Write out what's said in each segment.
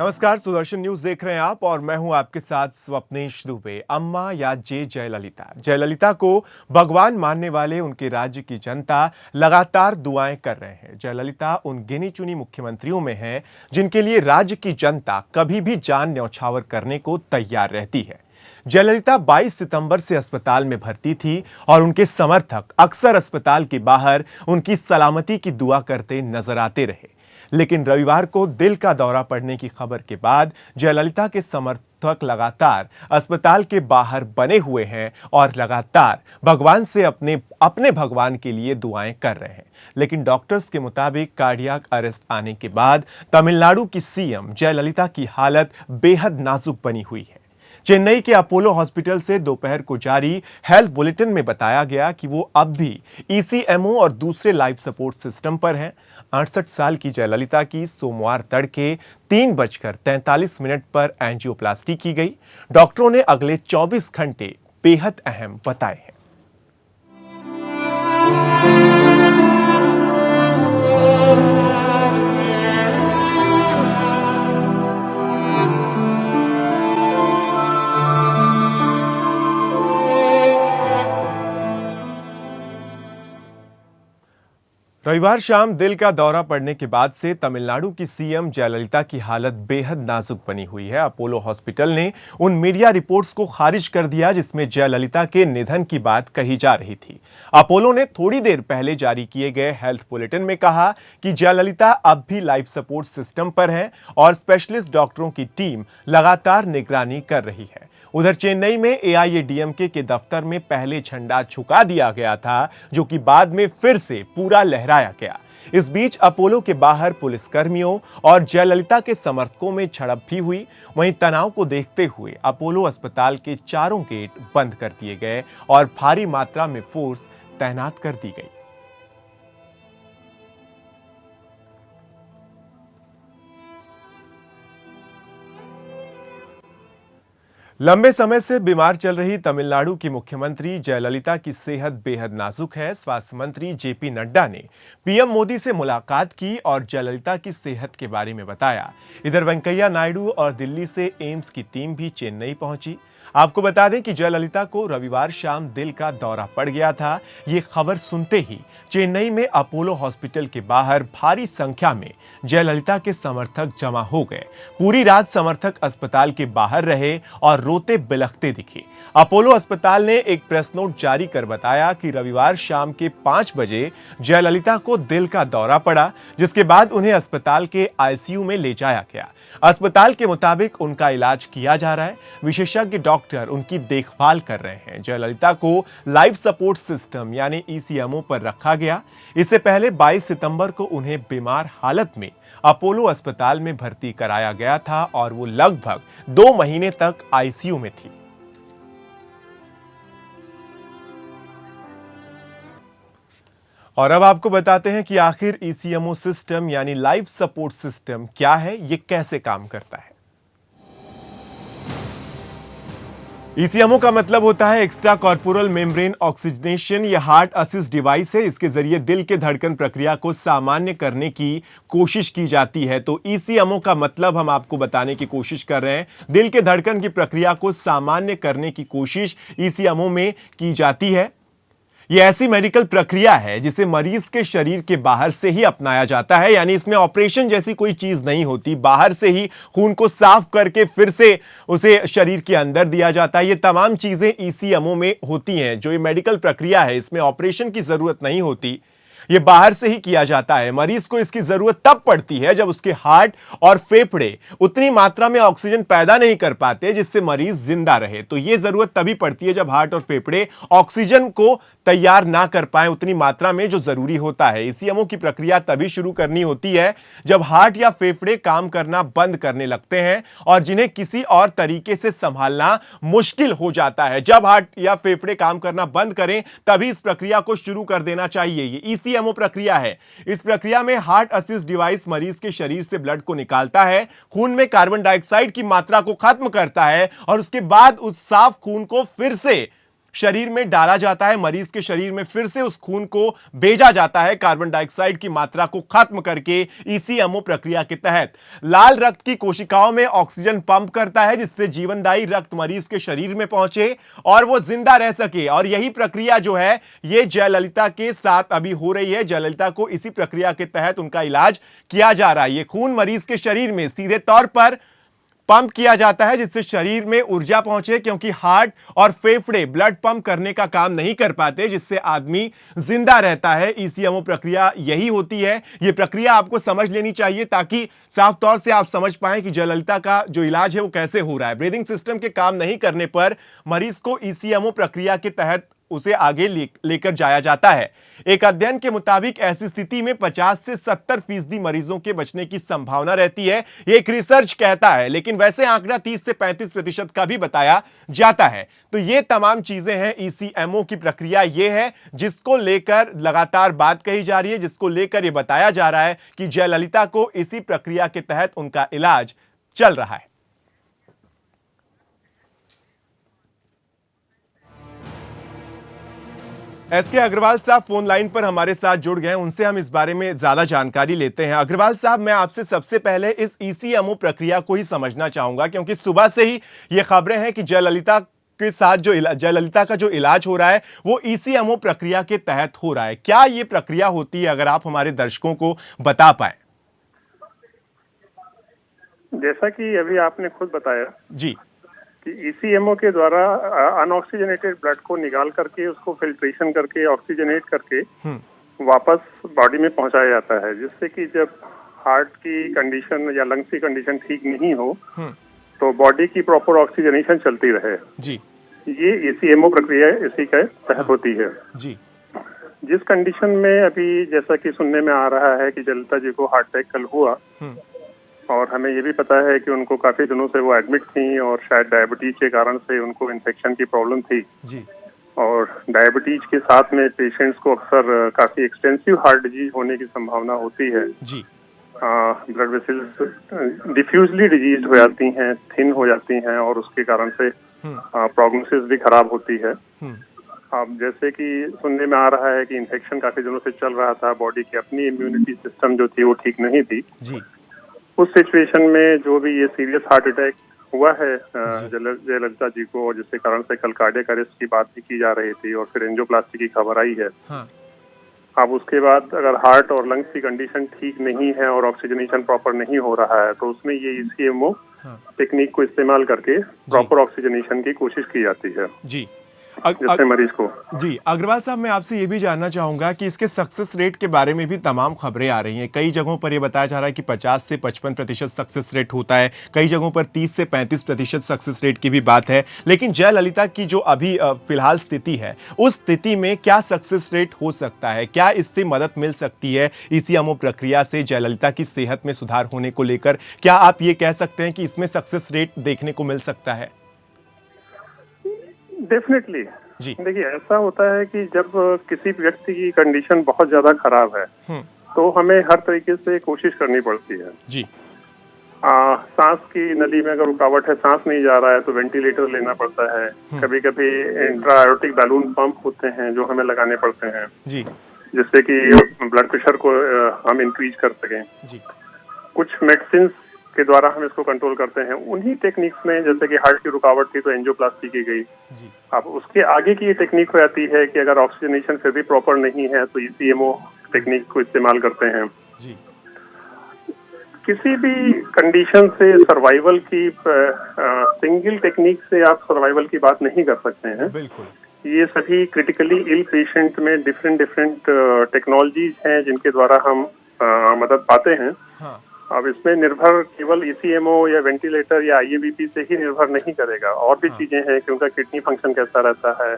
नमस्कार, सुदर्शन न्यूज देख रहे हैं आप और मैं हूं आपके साथ स्वप्नेश दुबे। अम्मा या जयललिता जयललिता को भगवान मानने वाले उनके राज्य की जनता लगातार दुआएं कर रहे हैं। जयललिता उन गिनी चुनी मुख्यमंत्रियों में हैं जिनके लिए राज्य की जनता कभी भी जान न्यौछावर करने को तैयार रहती है। जयललिता 22 सितंबर से अस्पताल में भर्ती थी और उनके समर्थक अक्सर अस्पताल के बाहर उनकी सलामती की दुआ करते नजर आते रहे। लेकिन रविवार को दिल का दौरा पड़ने की खबर के बाद जयललिता के समर्थक लगातार अस्पताल के बाहर बने हुए हैं और लगातार भगवान से अपने भगवान के लिए दुआएं कर रहे हैं। लेकिन डॉक्टर्स के मुताबिक कार्डियक अरेस्ट आने के बाद तमिलनाडु की सीएम जयललिता की हालत बेहद नाजुक बनी हुई है। चेन्नई के अपोलो हॉस्पिटल से दोपहर को जारी हेल्थ बुलेटिन में बताया गया कि वो अब भी ईसीएमओ और दूसरे लाइफ सपोर्ट सिस्टम पर हैं। 68 साल की जयललिता की सोमवार तड़के 3:43 पर एंजियोप्लास्टी की गई। डॉक्टरों ने अगले 24 घंटे बेहद अहम बताए हैं। रविवार शाम दिल का दौरा पड़ने के बाद से तमिलनाडु की सीएम जयललिता की हालत बेहद नाजुक बनी हुई है। अपोलो हॉस्पिटल ने उन मीडिया रिपोर्ट्स को खारिज कर दिया जिसमें जयललिता के निधन की बात कही जा रही थी। अपोलो ने थोड़ी देर पहले जारी किए गए हेल्थ बुलेटिन में कहा कि जयललिता अब भी लाइफ सपोर्ट सिस्टम पर हैं और स्पेशलिस्ट डॉक्टरों की टीम लगातार निगरानी कर रही है। उधर चेन्नई में एआईएडीएमके के दफ्तर में पहले झंडा झुका दिया गया था, जो कि बाद में फिर से पूरा लहराया गया। इस बीच अपोलो के बाहर पुलिसकर्मियों और जयललिता के समर्थकों में झड़प भी हुई। वहीं तनाव को देखते हुए अपोलो अस्पताल के चारों गेट बंद कर दिए गए और भारी मात्रा में फोर्स तैनात कर दी गई। लंबे समय से बीमार चल रही तमिलनाडु की मुख्यमंत्री जयललिता की सेहत बेहद नाजुक है। स्वास्थ्य मंत्री जेपी नड्डा ने पीएम मोदी से मुलाकात की और जयललिता की सेहत के बारे में बताया। इधर वेंकैया नायडू और दिल्ली से एम्स की टीम भी चेन्नई पहुंची। आपको बता दें कि जयललिता को रविवार शाम दिल का दौरा पड़ गया था। ये खबर सुनते ही चेन्नई में अपोलो हॉस्पिटल के बाहर भारी संख्या में जयललिता के समर्थक जमा हो गए। पूरी रात समर्थक अस्पताल के बाहर रहे और रोते बिलखते दिखे। अपोलो अस्पताल ने एक प्रेस नोट जारी कर बताया कि रविवार शाम के 5 बजे जयललिता को दिल का दौरा पड़ा, जिसके बाद उन्हें अस्पताल के आईसीयू में ले जाया गया। अस्पताल के मुताबिक उनका इलाज किया जा रहा है। विशेषज्ञ डॉक्टर उनकी देखभाल कर रहे हैं। जयललिता को लाइफ सपोर्ट सिस्टम यानी ईसीएमओ पर रखा गया। इससे पहले 22 सितंबर को उन्हें बीमार हालत में अपोलो अस्पताल में भर्ती कराया गया था और वो लगभग 2 महीने तक आईसीयू में थी। और अब आपको बताते हैं कि आखिर ईसीएमओ सिस्टम यानी लाइफ सपोर्ट सिस्टम क्या है, ये कैसे काम करता है। ईसीएमओ का मतलब होता है एक्स्ट्रा कॉर्पोरल मेम्ब्रेन ऑक्सीजनेशन। यह हार्ट असिस्ट डिवाइस है। इसके जरिए दिल के धड़कन प्रक्रिया को सामान्य करने की कोशिश की जाती है। तो ईसीएमओ का मतलब हम आपको बताने की कोशिश कर रहे हैं। दिल के धड़कन की प्रक्रिया को सामान्य करने की कोशिश ईसीएमओ में की जाती है। यह ऐसी मेडिकल प्रक्रिया है जिसे मरीज के शरीर के बाहर से ही अपनाया जाता है, यानी इसमें ऑपरेशन जैसी कोई चीज नहीं होती। बाहर से ही खून को साफ करके फिर से उसे शरीर के अंदर दिया जाता है। ये तमाम चीजें ईसीएमओ में होती हैं। जो ये मेडिकल प्रक्रिया है, इसमें ऑपरेशन की जरूरत नहीं होती, ये बाहर से ही किया जाता है। मरीज को इसकी जरूरत तब पड़ती है जब उसके हार्ट और फेफड़े उतनी मात्रा में ऑक्सीजन पैदा नहीं कर पाते जिससे मरीज जिंदा रहे। तो ये जरूरत तभी पड़ती है जब हार्ट और फेफड़े ऑक्सीजन को तैयार ना कर पाए उतनी मात्रा में जो जरूरी होता है। ईसीएमओ की प्रक्रिया तभी शुरू करनी होती है जब हार्ट या फेफड़े काम करना बंद करने लगते हैं और जिन्हें किसी और तरीके से संभालना मुश्किल हो जाता है। जब हार्ट या फेफड़े काम करना बंद करें तभी इस प्रक्रिया को शुरू कर देना चाहिए। ये ईसीएमओ प्रक्रिया है। इस प्रक्रिया में हार्ट असिस्ट डिवाइस मरीज के शरीर से ब्लड को निकालता है, खून में कार्बन डाइऑक्साइड की मात्रा को खत्म करता है और उसके बाद उस साफ खून को फिर से शरीर में डाला जाता है, मरीज के शरीर में फिर से उस खून को भेजा जाता है कार्बन डाइऑक्साइड की मात्रा को खत्म करके ईसीएमओ प्रक्रिया के तहत। लाल रक्त की कोशिकाओं में ऑक्सीजन पंप करता है जिससे जीवनदायी रक्त मरीज के शरीर में पहुंचे और वो जिंदा रह सके। और यही प्रक्रिया जो है ये जयललिता के साथ अभी हो रही है। जयललिता को इसी प्रक्रिया के तहत उनका इलाज किया जा रहा है। ये खून मरीज के शरीर में सीधे तौर पर पंप किया जाता है जिससे शरीर में ऊर्जा पहुंचे, क्योंकि हार्ट और फेफड़े ब्लड पंप करने का काम नहीं कर पाते जिससे आदमी जिंदा रहता है। ईसीएमओ प्रक्रिया यही होती है। यह प्रक्रिया आपको समझ लेनी चाहिए ताकि साफ तौर से आप समझ पाएं कि जयललिता का जो इलाज है वो कैसे हो रहा है। ब्रीदिंग सिस्टम के काम नहीं करने पर मरीज को ईसीएमओ प्रक्रिया के तहत उसे आगे लेकर जाया जाता है। एक अध्ययन के मुताबिक ऐसी स्थिति में 50 से 70% मरीजों के बचने की संभावना रहती है, ये एक रिसर्च कहता है। लेकिन वैसे आंकड़ा 30 से 35% का भी बताया जाता है। तो ये तमाम चीजें हैं। ईसीएमओ की प्रक्रिया ये है जिसको लेकर लगातार बात कही जा रही है, जिसको लेकर ये बताया जा रहा है कि जयललिता को इसी प्रक्रिया के तहत उनका इलाज चल रहा है। एसके अग्रवाल साहब फोन लाइन पर हमारे साथ जुड़ गए हैं, उनसे हम इस बारे में ज्यादा जानकारी लेते हैं। अग्रवाल साहब, मैं आपसे सबसे पहले इस ईसीएमओ प्रक्रिया को ही समझना चाहूंगा, क्योंकि सुबह से ही ये खबरें हैं कि जयललिता के साथ जयललिता का जो इलाज हो रहा है वो ईसीएमओ प्रक्रिया के तहत हो रहा है। क्या ये प्रक्रिया होती है, अगर आप हमारे दर्शकों को बता पाए? जैसा कि अभी आपने खुद बताया जी कि ईसीएमओ के द्वारा अनऑक्सीजनेटेड ब्लड को निकाल करके उसको फिल्ट्रेशन करके ऑक्सीजनेट करके वापस बॉडी में पहुंचाया जाता है, जिससे कि जब हार्ट की कंडीशन या लंग्स की कंडीशन ठीक नहीं हो तो बॉडी की प्रॉपर ऑक्सीजनेशन चलती रहे। जी ये ईसीएमओ प्रक्रिया इसी के तहत होती है। जी जिस कंडीशन में अभी जैसा कि सुनने में आ रहा है कि जयललिता जी को हार्ट अटैक कल हुआ और हमें ये भी पता है कि उनको काफी दिनों से वो एडमिट थी और शायद डायबिटीज के कारण से उनको इन्फेक्शन की प्रॉब्लम थी जी और डायबिटीज के साथ में पेशेंट्स को अक्सर काफी एक्सटेंसिव हार्ट डिजीज होने की संभावना होती है। जी ब्लड वेसल्स डिफ्यूजली डिजीज हो जाती हैं, थिन हो जाती हैं और उसके कारण से प्रोग्नोसिस भी खराब होती है। अब जैसे कि सुनने में आ रहा है कि इन्फेक्शन काफी दिनों से चल रहा था, बॉडी की अपनी इम्यूनिटी सिस्टम जो थी वो ठीक नहीं थी। जी उस सिचुएशन में जो भी ये सीरियस हार्ट अटैक हुआ है जयललिता जी को, और जिसके कारण से कल कार्डियक अरेस्ट की बात भी की जा रही थी और फिर एंजियोप्लास्टी की खबर आई है। अब उसके बाद अगर हार्ट और लंग्स की कंडीशन ठीक नहीं है और ऑक्सीजनेशन प्रॉपर नहीं हो रहा है तो उसमें ये ईसीएमओ टेक्निक को इस्तेमाल करके प्रॉपर ऑक्सीजनेशन की कोशिश की जाती है जी जिससे मरीज को। जी अग्रवाल साहब, मैं आपसे ये भी जानना चाहूंगा कि इसके सक्सेस रेट के बारे में भी तमाम खबरें आ रही हैं। कई जगहों पर यह बताया जा रहा है कि 50 से 55% सक्सेस रेट होता है, कई जगहों पर 30 से 35% सक्सेस रेट की भी बात है। लेकिन जयललिता की जो अभी फिलहाल स्थिति है, उस स्थिति में क्या सक्सेस रेट हो सकता है? क्या इससे मदद मिल सकती है ईसीएमओ प्रक्रिया से जयललिता की सेहत में सुधार होने को लेकर? क्या आप ये कह सकते हैं कि इसमें सक्सेस रेट देखने को मिल सकता है? डेफिनेटली जी देखिए, ऐसा होता है कि जब किसी व्यक्ति की कंडीशन बहुत ज्यादा खराब है तो हमें हर तरीके से कोशिश करनी पड़ती है। जी सांस की नली में अगर रुकावट है, सांस नहीं जा रहा है तो वेंटिलेटर लेना पड़ता है। कभी कभी इंट्रा-एओर्टिक बैलून पंप होते हैं जो हमें लगाने पड़ते हैं जी जिससे कि ब्लड प्रेशर को हम इंक्रीज कर सकें। जी कुछ मेडिसिन के द्वारा हम इसको कंट्रोल करते हैं। उन्हीं टेक्निक्स में जैसे कि हार्ट की रुकावट थी तो एंजियोप्लास्टी की गई। जी अब उसके आगे की ये टेक्निक हो जाती है कि अगर ऑक्सीजनेशन फिर भी प्रॉपर नहीं है तो ईसीएमओ टेक्निक को इस्तेमाल करते हैं। जी किसी भी कंडीशन से सर्वाइवल की सिंगल टेक्निक से आप सर्वाइवल की बात नहीं कर सकते हैं। बिल्कुल। ये सभी क्रिटिकली इल पेशेंट में डिफरेंट टेक्नोलॉजीज हैं जिनके द्वारा हम मदद पाते हैं। हाँ। अब इसमें निर्भर केवल ईसीएमओ या वेंटिलेटर या आईएबीपी से ही निर्भर नहीं करेगा, और भी चीजें हैं कि उनका किडनी फंक्शन कैसा रहता है,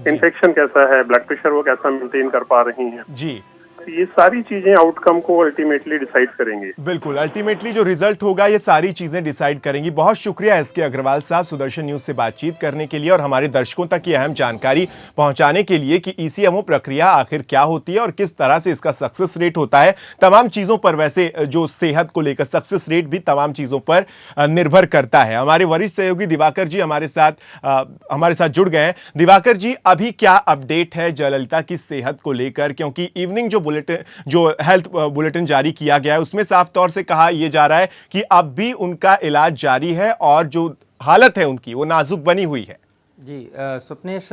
इन्फेक्शन कैसा है, ब्लड प्रेशर वो कैसा मेंटेन कर पा रही हैं। जी ये सारी चीजें आउटकम को अल्टीमेटली डिसाइड करेंगे। बिल्कुल, अल्टीमेटली जो रिजल्ट होगा ये सारी चीजें डिसाइड करेंगी। बहुत शुक्रिया एसके अग्रवाल साहब सुदर्शन न्यूज से बातचीत करने के लिए और हमारे दर्शकों तक ये अहम जानकारी पहुंचाने के लिए कि ईसीएमओ प्रक्रिया आखिर क्या होती है और किस तरह से इसका सक्सेस रेट होता है। तमाम चीजों पर, वैसे जो सेहत को लेकर सक्सेस रेट भी तमाम चीजों पर निर्भर करता है। हमारे वरिष्ठ सहयोगी दिवाकर जी हमारे साथ जुड़ गए हैं। दिवाकर जी, अभी क्या अपडेट है जयललिता की सेहत को लेकर, क्योंकि इवनिंग जो हेल्थ बुलेटिन जारी किया गया है उसमें साफ तौर से कहा यह जा रहा है कि अब भी उनका इलाज जारी है और जो हालत है उनकी वो नाजुक बनी हुई है। जी स्वप्नेश,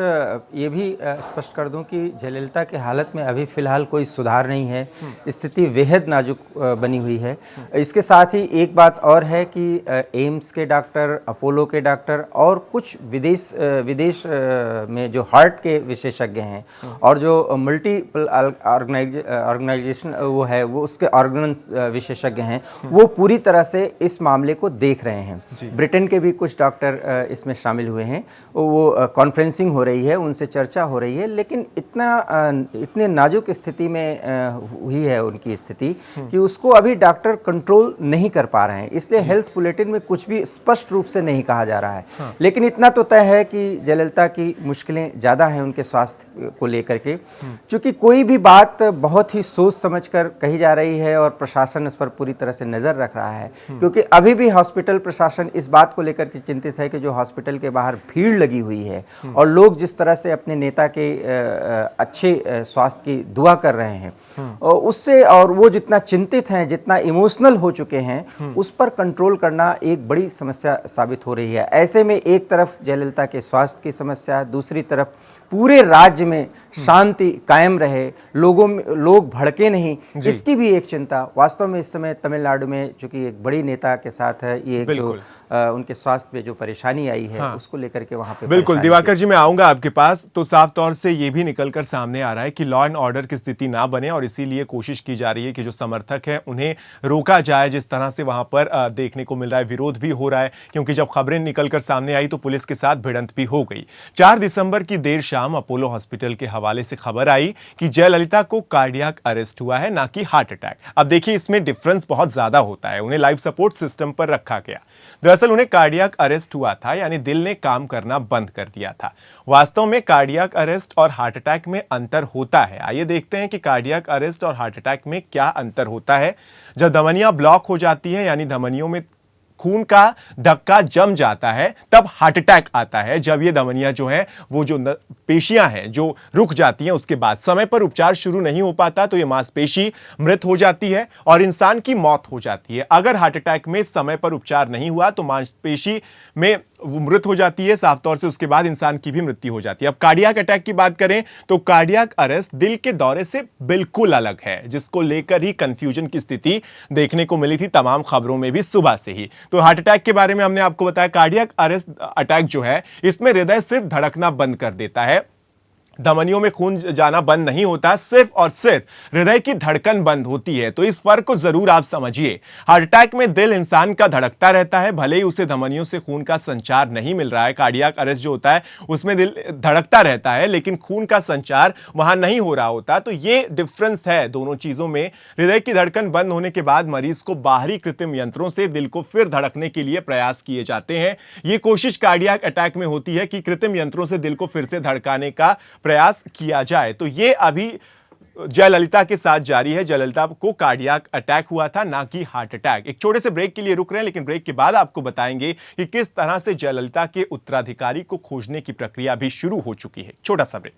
ये भी स्पष्ट कर दूं कि जयललिता की हालत में अभी फ़िलहाल कोई सुधार नहीं है, स्थिति बेहद नाजुक बनी हुई है। इसके साथ ही एक बात और है कि एम्स के डॉक्टर, अपोलो के डॉक्टर और कुछ विदेश में जो हार्ट के विशेषज्ञ हैं और जो मल्टीपल ऑर्गेनाइजेशन वो उसके ऑर्गन्स विशेषज्ञ हैं, वो पूरी तरह से इस मामले को देख रहे हैं। ब्रिटेन के भी कुछ डॉक्टर इसमें शामिल हुए हैं, वो कॉन्फ्रेंसिंग हो रही है, उनसे चर्चा हो रही है, लेकिन इतने नाजुक स्थिति में हुई है उनकी स्थिति कि उसको अभी डॉक्टर कंट्रोल नहीं कर पा रहे हैं। इसलिए हेल्थ बुलेटिन में कुछ भी स्पष्ट रूप से नहीं कहा जा रहा है। लेकिन इतना तो तय है कि जयललिता की मुश्किलें ज़्यादा हैं उनके स्वास्थ्य को लेकर के, क्योंकि कोई भी बात बहुत ही सोच समझ कर कही जा रही है और प्रशासन इस पर पूरी तरह से नज़र रख रहा है। क्योंकि अभी भी हॉस्पिटल प्रशासन इस बात को लेकर के चिंतित है कि जो हॉस्पिटल के बाहर भीड़ लगी हुई है और लोग जिस तरह से अपने नेता के अच्छे स्वास्थ्य की दुआ कर रहे हैं, उससे और वो जितना चिंतित हैं, जितना इमोशनल हो चुके हैं, उस पर कंट्रोल करना एक बड़ी समस्या साबित हो रही है। ऐसे में एक तरफ जयललिता के स्वास्थ्य की समस्या, दूसरी तरफ पूरे राज्य में शांति कायम रहे, लोग भड़के नहीं, इसकी भी एक चिंता। वास्तव में इस समय तमिलनाडु में चूंकि एक बड़ी नेता के साथ है, ये जो उनके स्वास्थ्य पे जो परेशानी आई है उसको लेकर के वहां पे बिल्कुल दिवाकर जी, मैं आऊंगा आपके पास। तो साफ तौर से ये भी निकलकर सामने आ रहा है कि लॉ एंड ऑर्डर की स्थिति ना बने और इसीलिए कोशिश की जा रही है कि जो समर्थक है उन्हें रोका जाए। जिस तरह से वहां पर देखने को मिल रहा है, विरोध भी हो रहा है, क्योंकि जब खबरें निकलकर सामने आई तो पुलिस के साथ भिड़ंत भी हो गई। 4 दिसंबर की देर शाम अपोलो हॉस्पिटल के हवाले से खबर आई कि जयललिता को कार्डियक अरेस्ट हुआ है, ना कि हार्ट अटैक। अब देखिए, इसमें डिफरेंस बहुत ज्यादा होता है। उन्हें लाइफ सपोर्ट सिस्टम पर रखा गया, दरअसल उन्हें कार्डियक अरेस्ट हुआ था, यानी दिल ने काम करना बंद कर दिया था। वास्तव में कार्डियक अरेस्ट और हार्ट अटैक में अंतर होता है। आइए देखते हैं कि कार्डियक अरेस्ट और हार्ट अटैक में क्या अंतर होता है। जब धमनियां ब्लॉक हो जाती है, यानी धमनियों में खून का धक्का जम जाता है, तब हार्ट अटैक आता है। जब ये धमनियां जो है, वो जो पेशियां हैं जो रुक जाती हैं, उसके बाद समय पर उपचार शुरू नहीं हो पाता तो ये मांसपेशी मृत हो जाती है और इंसान की मौत हो जाती है। अगर हार्ट अटैक में समय पर उपचार नहीं हुआ तो मांसपेशी में मृत हो जाती है, साफ तौर से उसके बाद इंसान की भी मृत्यु हो जाती है। अब कार्डियक अटैक की बात करें तो कार्डियक अरेस्ट दिल के दौरे से बिल्कुल अलग है, जिसको लेकर ही कंफ्यूजन की स्थिति देखने को मिली थी तमाम खबरों में भी सुबह से ही। तो हार्ट अटैक के बारे में हमने आपको बताया, कार्डियक अरेस्ट अटैक जो है, इसमें हृदय सिर्फ धड़कना बंद कर देता है, धमनियों में खून जाना बंद नहीं होता, सिर्फ और सिर्फ हृदय की धड़कन बंद होती है। तो इस फर्क को जरूर आप समझिए। हार्ट अटैक में दिल इंसान का धड़कता रहता है, भले ही उसे धमनियों से खून का संचार नहीं मिल रहा है। कार्डियक अरेस्ट जो होता है उसमें दिल धड़कता रहता है लेकिन खून का संचार वहां नहीं हो रहा होता। तो ये डिफरेंस है दोनों चीजों में। हृदय की धड़कन बंद होने के बाद मरीज को बाहरी कृत्रिम यंत्रों से दिल को फिर धड़कने के लिए प्रयास किए जाते हैं। ये कोशिश कार्डियक अटैक में होती है कि कृत्रिम यंत्रों से दिल को फिर से धड़काने का प्रयास किया जाए। तो ये अभी जयललिता के साथ जारी है। जयललिता को कार्डियक अटैक हुआ था, ना कि हार्ट अटैक। एक छोटे से ब्रेक के लिए रुक रहे हैं, लेकिन ब्रेक के बाद आपको बताएंगे कि किस तरह से जयललिता के उत्तराधिकारी को खोजने की प्रक्रिया भी शुरू हो चुकी है। छोटा सा ब्रेक।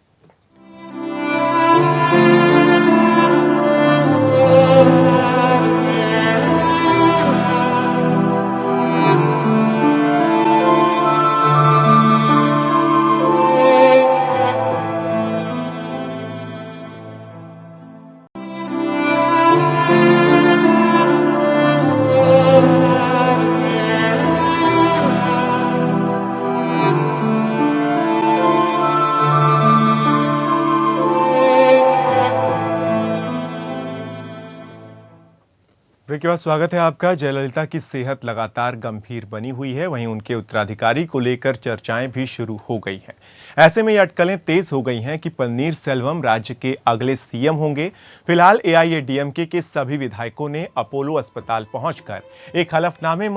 ब्रेक के बाद स्वागत है आपका। जयललिता की सेहत लगातार गंभीर बनी हुई है, वहीं उनके उत्तराधिकारी को लेकर चर्चाएं भी शुरू हो गई हैं। ऐसे में ये अटकलें तेज हो गई हैं कि पन्नीर सेल्वम राज्य के अगले सीएम होंगे। फिलहाल एआईएडीएमके के सभी विधायकों ने अपोलो अस्पताल पहुंचकर एक हलफनामे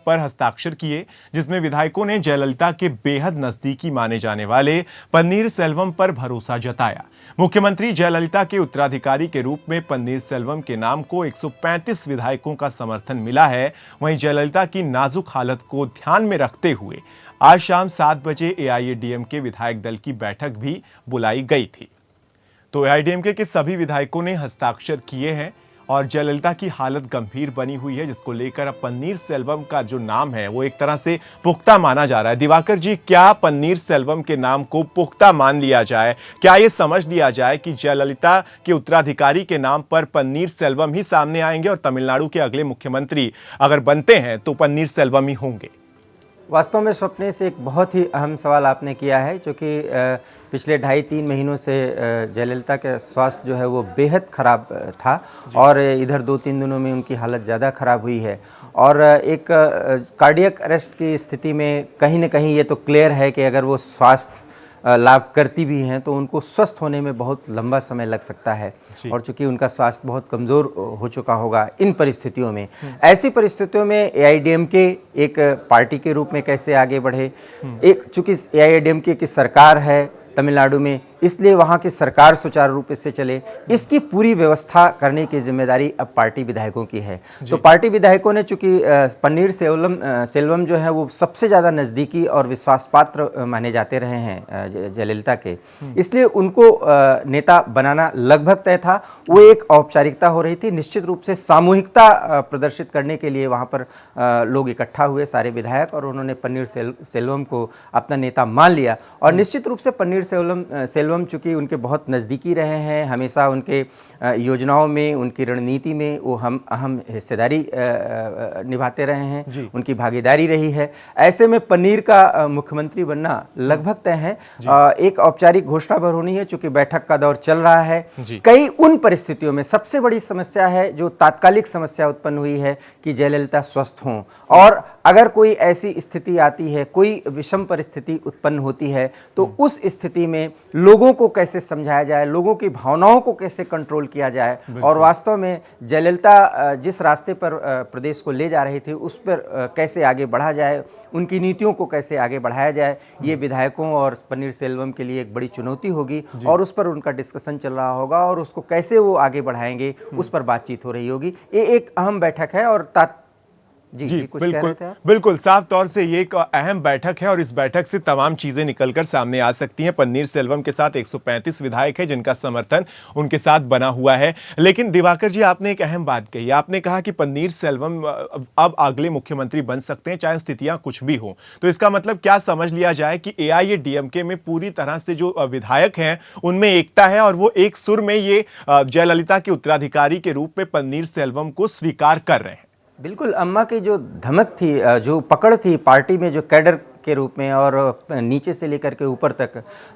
पर हस्ताक्षर किए, जिसमें विधायकों ने जयललिता के बेहद नजदीकी माने जाने वाले पन्नीर सेल्वम पर भरोसा जताया। मुख्यमंत्री जयललिता के उत्तराधिकारी के रूप में पन्नीर सेल्वम के नाम को 135 विधायकों का समर्थन मिला है। वहीं जयललिता की नाजुक हालत को ध्यान में रखते हुए आज शाम 7 बजे एआईएडीएमके विधायक दल की बैठक भी बुलाई गई थी। तो एआईएडीएमके के सभी विधायकों ने हस्ताक्षर किए हैं और जयललिता की हालत गंभीर बनी हुई है, जिसको लेकर अब पन्नीर सेल्वम का जो नाम है वो एक तरह से पुख्ता माना जा रहा है। दिवाकर जी, क्या पन्नीर सेल्वम के नाम को पुख्ता मान लिया जाए? क्या ये समझ लिया जाए कि जयललिता के उत्तराधिकारी के नाम पर पन्नीर सेल्वम ही सामने आएंगे और तमिलनाडु के अगले मुख्यमंत्री अगर बनते हैं तो पन्नीर सेल्वम ही होंगे? वास्तव में स्वप्ने से एक बहुत ही अहम सवाल आपने किया है, क्योंकि पिछले 2.5-3 महीनों से जयललिता का स्वास्थ्य जो है वो बेहद ख़राब था और इधर 2-3 दिनों में उनकी हालत ज़्यादा ख़राब हुई है। और एक कार्डियक अरेस्ट की स्थिति में कहीं ना कहीं ये तो क्लियर है कि अगर वो स्वास्थ्य लाभ करती भी हैं तो उनको स्वस्थ होने में बहुत लंबा समय लग सकता है। और चूंकि उनका स्वास्थ्य बहुत कमज़ोर हो चुका होगा इन परिस्थितियों में, ऐसी परिस्थितियों में एआईएडीएमके एक पार्टी के रूप में कैसे आगे बढ़े। एक चूंकि एआईएडीएमके की सरकार है तमिलनाडु में, इसलिए वहाँ की सरकार सुचारू रूप से चले, इसकी पूरी व्यवस्था करने की जिम्मेदारी अब पार्टी विधायकों की है। तो पार्टी विधायकों ने चूंकि पन्नीर सेल्वम जो है वो सबसे ज़्यादा नज़दीकी और विश्वास पात्र माने जाते रहे हैं जयललिता के, इसलिए उनको नेता बनाना लगभग तय था। वो एक औपचारिकता हो रही थी, निश्चित रूप से सामूहिकता प्रदर्शित करने के लिए वहाँ पर लोग इकट्ठा हुए सारे विधायक, और उन्होंने पन्नीर सेल्वम को अपना नेता मान लिया। और निश्चित रूप से पन्नीर सेल्वम चूँकि उनके बहुत नज़दीकी रहे हैं, हमेशा उनके योजनाओं में, उनकी रणनीति में वो हम अहम हिस्सेदारी निभाते रहे हैं, उनकी भागीदारी रही है। ऐसे में पन्नीर का मुख्यमंत्री बनना लगभग तय है। एक औपचारिक घोषणा पर होनी है, चूँकि बैठक का दौर चल रहा है। कई उन परिस्थितियों में सबसे बड़ी समस्या है, जो तात्कालिक समस्या उत्पन्न हुई है कि जयललिता स्वस्थ हों, और अगर कोई ऐसी स्थिति आती है, कोई विषम परिस्थिति उत्पन्न होती है, तो उस स्थिति में लोगों को कैसे समझाया जाए, लोगों की भावनाओं को कैसे कंट्रोल किया जाए, और वास्तव में जयललिता जिस रास्ते पर प्रदेश को ले जा रही थी उस पर कैसे आगे बढ़ा जाए, उनकी नीतियों को कैसे आगे बढ़ाया जाए, ये विधायकों और पन्नीर सेल्वम के लिए एक बड़ी चुनौती होगी। और उस पर उनका डिस्कशन चल रहा होगा, और उसको कैसे वो आगे बढ़ाएंगे उस पर बातचीत हो रही होगी। ये एक अहम बैठक है। और जी कुछ कह रहे थे आप? बिल्कुल, साफ तौर से ये एक अहम बैठक है और इस बैठक से तमाम चीजें निकलकर सामने आ सकती हैं। पन्नीर सेल्वम के साथ 135 विधायक हैं जिनका समर्थन उनके साथ बना हुआ है। लेकिन दिवाकर जी, आपने एक अहम बात कही, आपने कहा कि पन्नीर सेल्वम अब अगले मुख्यमंत्री बन सकते हैं चाहे स्थितियां कुछ भी हो। तो इसका मतलब क्या समझ लिया जाए कि एआईएडीएमके में पूरी तरह से जो विधायक हैं उनमें एकता है और वो एक सुर में ये जयललिता के उत्तराधिकारी के रूप में पन्नीर सेल्वम को स्वीकार कर रहे हैं? बिल्कुल, अम्मा की जो धमक थी, जो पकड़ थी पार्टी में, जो कैडर के रूप में और नीचे से लेकर के ऊपर तक,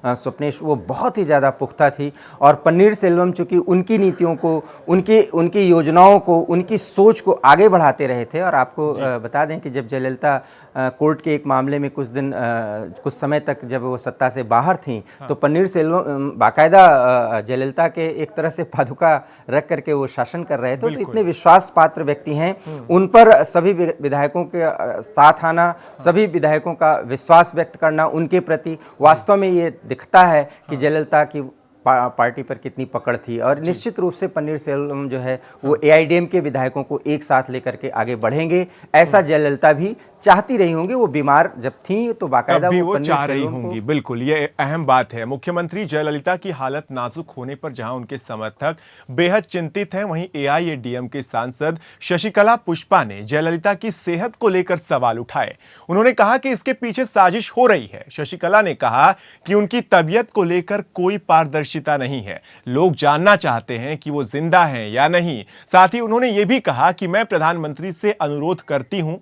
स्वप्नेश, वो बहुत ही ज़्यादा पुख्ता थी। और पन्नीर सेल्वम चूँकि उनकी नीतियों को, उनकी योजनाओं को, उनकी सोच को आगे बढ़ाते रहे थे। और आपको बता दें कि जब जयललिता कोर्ट के एक मामले में कुछ समय तक जब वो सत्ता से बाहर थीं, तो पन्नीर सेल्वम बाकायदा जयललिता के एक तरह से पादुका रख करके वो शासन कर रहे थे। तो इतने विश्वास पात्र व्यक्ति हैं, उन पर सभी विधायकों के साथ आना, सभी विधायकों का विश्वास व्यक्त करना उनके प्रति, वास्तव में ये दिखता है कि जयललिता की पार्टी पर कितनी पकड़ थी। और निश्चित रूप से पन्नीर सेल्वम जो है वो एआईएडीएमके के विधायकों को एक साथ लेकर के आगे बढ़ेंगे, ऐसा जयललिता भी चाहती रही होंगी। वो बीमार जब थी तो बाकायदा वो चाह रही होंगी। बिल्कुल, ये अहम बात है। मुख्यमंत्री जयललिता की हालत नाजुक होने पर जहां उनके समर्थक बेहद चिंतित हैं, वहीं एआईएडीएमके सांसद शशिकला पुष्पा ने जयललिता की सेहत को लेकर सवाल उठाए। उन्होंने कहा कि इसके पीछे साजिश हो रही है। शशिकला ने कहा कि उनकी तबीयत को लेकर कोई पारदर्शिता नहीं है, लोग जानना चाहते हैं कि वो जिंदा हैं या नहीं। साथ ही उन्होंने ये भी कहा कि मैं प्रधानमंत्री से अनुरोध करती हूं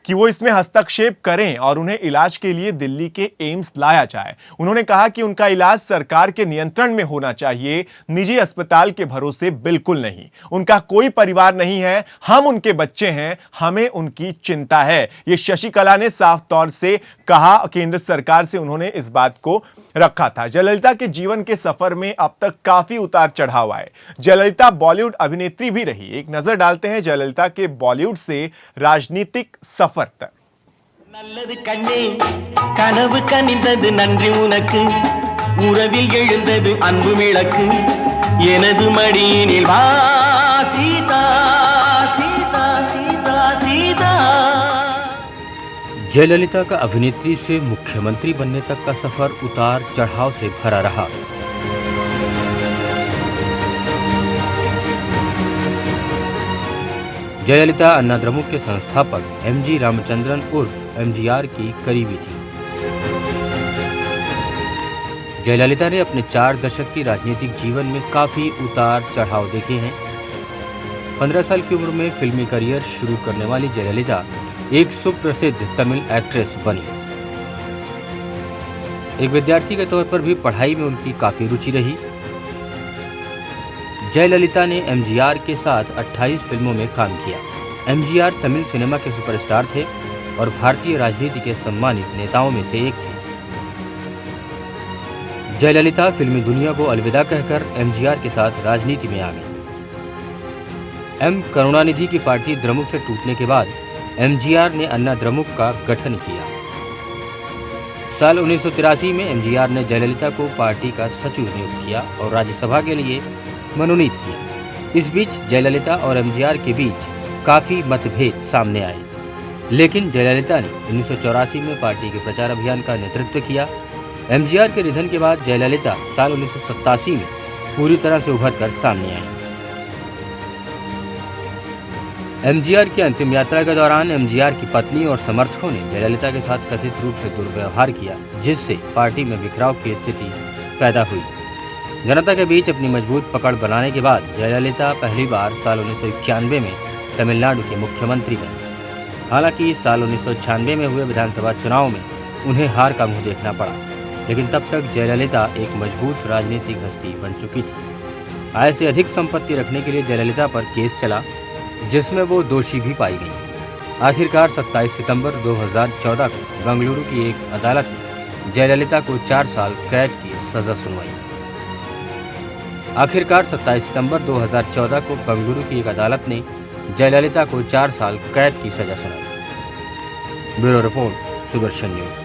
कि वो इसमें हस्तक्षेप करें और उन्हें इलाज के लिए दिल्ली के एम्स लाया जाए। उन्होंने कहा कि उनका इलाज सरकार के नियंत्रण में होना चाहिए, निजी अस्पताल के भरोसे बिल्कुल नहीं। उनका कोई परिवार नहीं है, हम उनके बच्चे हैं, हमें उनकी चिंता है, ये शशिकला ने साफ तौर से कहा। केंद्र सरकार से उन्होंने इस बात को रखा था। जयललिता के जीवन के सफर में अब तक काफी उतार चढ़ाव आए। जयललिता बॉलीवुड अभिनेत्री भी रही। एक नजर डालते हैं जयललिता के बॉलीवुड से राजनीतिक सफर तक। நல்லது கண்ணே கனவு கனிந்தது நன்றி உனக்கு உறவில் எழுந்தது அன்பு விளக்கு எனது மடியினில் வா சீதா சீதா சீதா சீதா। जयललिता का अभिनेत्री से मुख्यमंत्री बनने तक का सफर उतार चढ़ाव से भरा रहा। जयललिता अन्ना द्रमुक के संस्थापक एमजी रामचंद्रन उर्फ एमजीआर की करीबी थी। जयललिता ने अपने 4 दशक की राजनीतिक जीवन में काफी उतार चढ़ाव देखे हैं। 15 साल की उम्र में फिल्मी करियर शुरू करने वाली जयललिता एक सुप्रसिद्ध तमिल एक्ट्रेस बनी। एक विद्यार्थी के तौर पर भी पढ़ाई में उनकी काफी रुचि रही। जयललिता ने एमजीआर के साथ 28 फिल्मों में काम किया। एमजीआर तमिल सिनेमा के सुपरस्टार थे और भारतीय राजनीति के सम्मानित नेताओं में से एक थे। जयललिता फिल्मी दुनिया को अलविदा कहकर एमजीआर के साथ राजनीति में आ गई। एम करुणानिधि की पार्टी द्रमुक से टूटने के बाद एमजीआर ने अन्ना द्रमुक का गठन किया। साल 1983 में एमजीआर ने जयललिता को पार्टी का सचिव नियुक्त किया और राज्यसभा के लिए मनोनीत किया। इस बीच जयललिता और एमजीआर के बीच काफी मतभेद सामने आए, लेकिन जयललिता ने 1984 में पार्टी के प्रचार अभियान का नेतृत्व किया। एमजीआर के निधन के बाद जयललिता साल 1987 में पूरी तरह से उभर कर सामने आई। एमजीआर की अंतिम यात्रा के दौरान एमजीआर की पत्नी और समर्थकों ने जयललिता के साथ कथित रूप से दुर्व्यवहार किया, जिससे पार्टी में बिखराव की स्थिति पैदा हुई। जनता के बीच अपनी मजबूत पकड़ बनाने के बाद जयललिता पहली बार साल 1991 में तमिलनाडु के मुख्यमंत्री बने। हालांकि साल 1996 में हुए विधानसभा चुनाव में उन्हें हार का मुंह देखना पड़ा, लेकिन तब तक जयललिता एक मजबूत राजनीतिक हस्ती बन चुकी थी। आय से अधिक संपत्ति रखने के लिए जयललिता पर केस चला, जिसमें वो दोषी भी पाई गई। आखिरकार 27 सितंबर 2014 को बेंगलुरु की एक अदालत ने जयललिता को 4 साल कैद की सजा सुनवाई। आखिरकार 27 सितंबर 2014 को बेंगलुरु की एक अदालत ने जयललिता को 4 साल कैद की सजा सुनाई। Bureau report, Sudarshan news.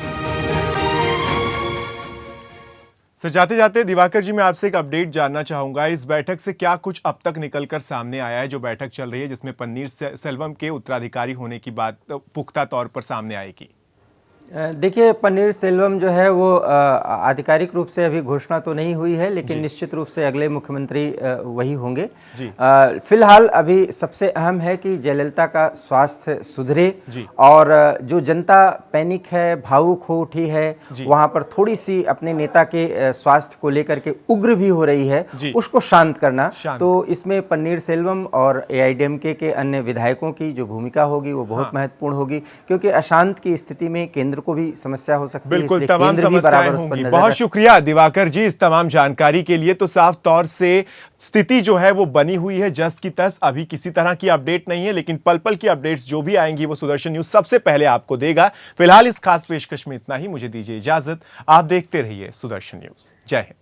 Sir, जाते जाते दिवाकर जी, मैं आपसे एक अपडेट जानना चाहूंगा। इस बैठक से क्या कुछ अब तक निकलकर सामने आया है? जो बैठक चल रही है जिसमें पन्नीर सेल्वम के उत्तराधिकारी होने की बात पुख्ता तौर पर सामने आएगी। देखिए, पन्नीर सेल्वम जो है वो आधिकारिक रूप से अभी घोषणा तो नहीं हुई है, लेकिन निश्चित रूप से अगले मुख्यमंत्री वही होंगे। फिलहाल अभी सबसे अहम है कि जयललिता का स्वास्थ्य सुधरे और जो जनता पैनिक है, भावुक हो उठी है, वहां पर थोड़ी सी अपने नेता के स्वास्थ्य को लेकर के उग्र भी हो रही है, उसको शांत करना। तो इसमें पन्नीर सेल्वम और एआईडीएमके के अन्य विधायकों की जो भूमिका होगी वो बहुत महत्वपूर्ण होगी, क्योंकि अशांत की स्थिति में केंद्र को भी समस्या हो सकती है। बिल्कुल, तमाम समस्याएं होंगी। बहुत शुक्रिया दिवाकर जी इस तमाम जानकारी के लिए। तो साफ तौर से स्थिति जो है वो बनी हुई है जस की तस। अभी किसी तरह की अपडेट नहीं है, लेकिन पल पल की अपडेट्स जो भी आएंगी वो सुदर्शन न्यूज सबसे पहले आपको देगा। फिलहाल इस खास पेशकश में इतना ही। मुझे दीजिए इजाजत। आप देखते रहिए सुदर्शन न्यूज। जय हिंद।